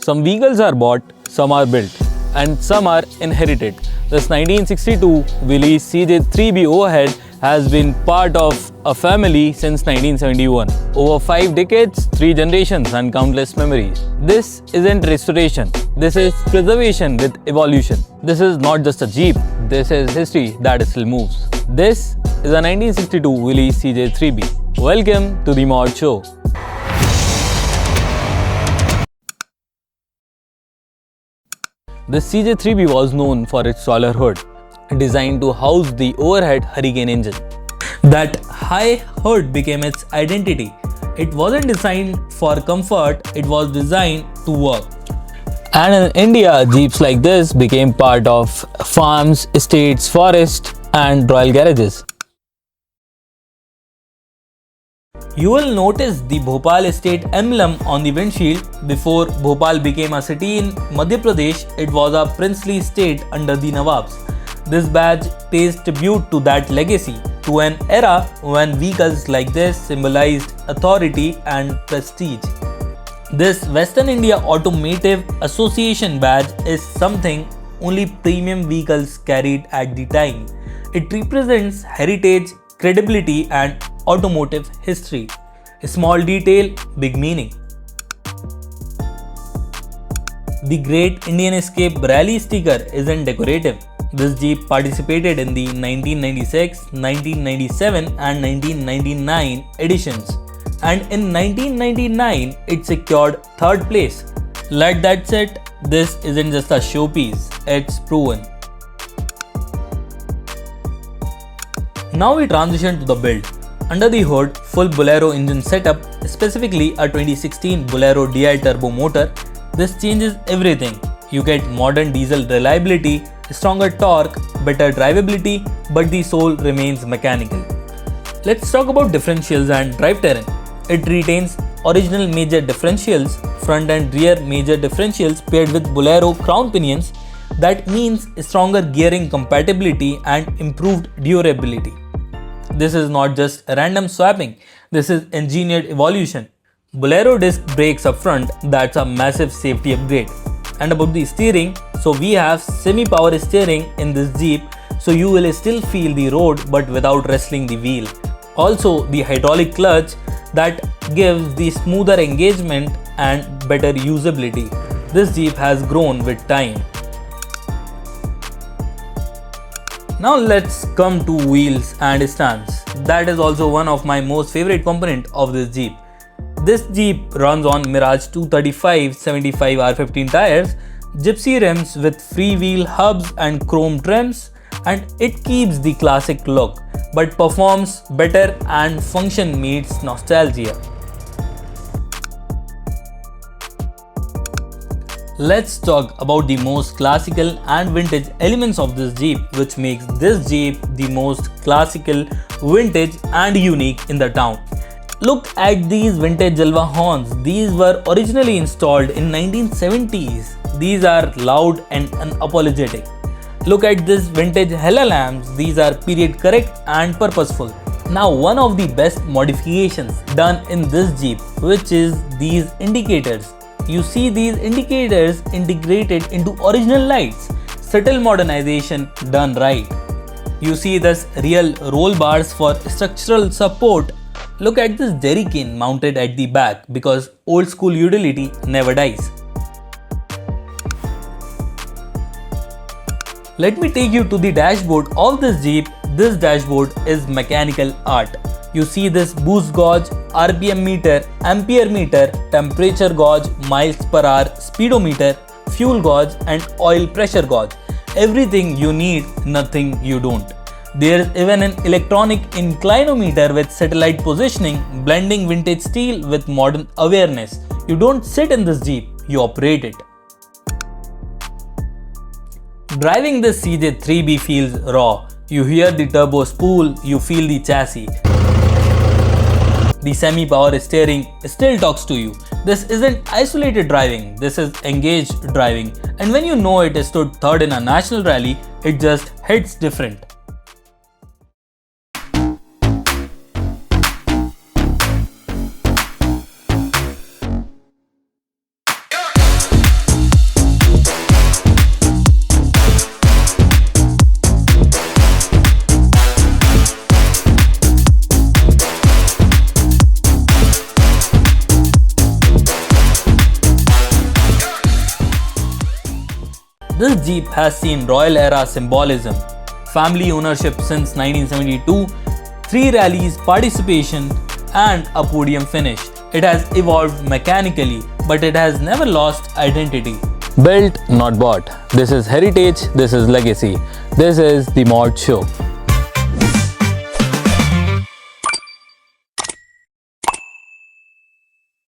Some vehicles are bought, some are built, and some are inherited. This 1962 Willys CJ-3B overhead has been part of a family since 1971. Over 5 decades, 3 generations and countless memories. This isn't restoration. This is preservation with evolution. This is not just a Jeep. This is history that still moves. This is a 1962 Willys CJ-3B. Welcome to the Mod Show. The CJ-3B was known for its taller hood, designed to house the overhead Hurricane engine. That high hood became its identity. It wasn't designed for comfort, it was designed to work. And in India, Jeeps like this became part of farms, estates, forests, and royal garages. You will notice the Bhopal estate emblem on the windshield. Before Bhopal became a city in Madhya Pradesh, it was a princely estate under the Nawabs. This badge pays tribute to that legacy, to an era when vehicles like this symbolized authority and prestige. This Western India Automotive Association badge is something only premium vehicles carried at the time. It represents heritage, credibility, and automotive history. A small detail, big meaning. The Great Indian Escape Rally sticker isn't decorative. This Jeep participated in the 1996, 1997 and 1999 editions, and in 1999 it secured 3rd place. Let that sit, this isn't just a showpiece, it's proven. Now we transition to the build. Under the hood, full Bolero engine setup, specifically a 2016 Bolero DI turbo motor. This changes everything. You get modern diesel reliability, stronger torque, better drivability, but the soul remains mechanical. Let's talk about differentials and drive terrain. It retains original major differentials, front and rear major differentials paired with Bolero crown pinions. That means stronger gearing compatibility and improved durability. This is not just random swapping, this is engineered evolution. Bolero disc brakes up front, that's a massive safety upgrade. And about the steering, so we have semi-power steering in this Jeep, so you will still feel the road but without wrestling the wheel. Also the hydraulic clutch that gives the smoother engagement and better usability. This Jeep has grown with time. Now let's come to wheels and stands. That is also one of my most favorite component of this Jeep. This Jeep runs on Mirage 235 75 R15 tires, gypsy rims with freewheel hubs and chrome trims, and it keeps the classic look but performs better and function meets nostalgia. Let's talk about the most classical and vintage elements of this Jeep, which makes this Jeep the most classical, vintage and unique in the town. Look at these vintage Jalwa horns. These were originally installed in 1970s. These are loud and unapologetic. Look at this vintage hella lamps. These are period correct and purposeful. Now one of the best modifications done in this Jeep, which is these indicators. You see these indicators integrated into original lights. Subtle modernization done right. You see this real roll bars for structural support. Look at this jerry can mounted at the back because old school utility never dies. Let me take you to the dashboard of this Jeep. This dashboard is mechanical art. You see this boost gauge, RPM meter, ampere meter, temperature gauge, miles per hour, speedometer, fuel gauge and oil pressure gauge. Everything you need, nothing you don't. There is even an electronic inclinometer with satellite positioning, blending vintage steel with modern awareness. You don't sit in this Jeep, you operate it. Driving this CJ-3B feels raw. You hear the turbo spool, you feel the chassis. The semi-power steering still talks to you. This isn't isolated driving, this is engaged driving. And when you know it stood 3rd in a national rally, it just hits different. This Jeep has seen Royal era symbolism, family ownership since 1972, 3 rallies participation, and a podium finish. It has evolved mechanically, but it has never lost identity. Built, not bought. This is heritage, this is legacy. This is the Mod Show.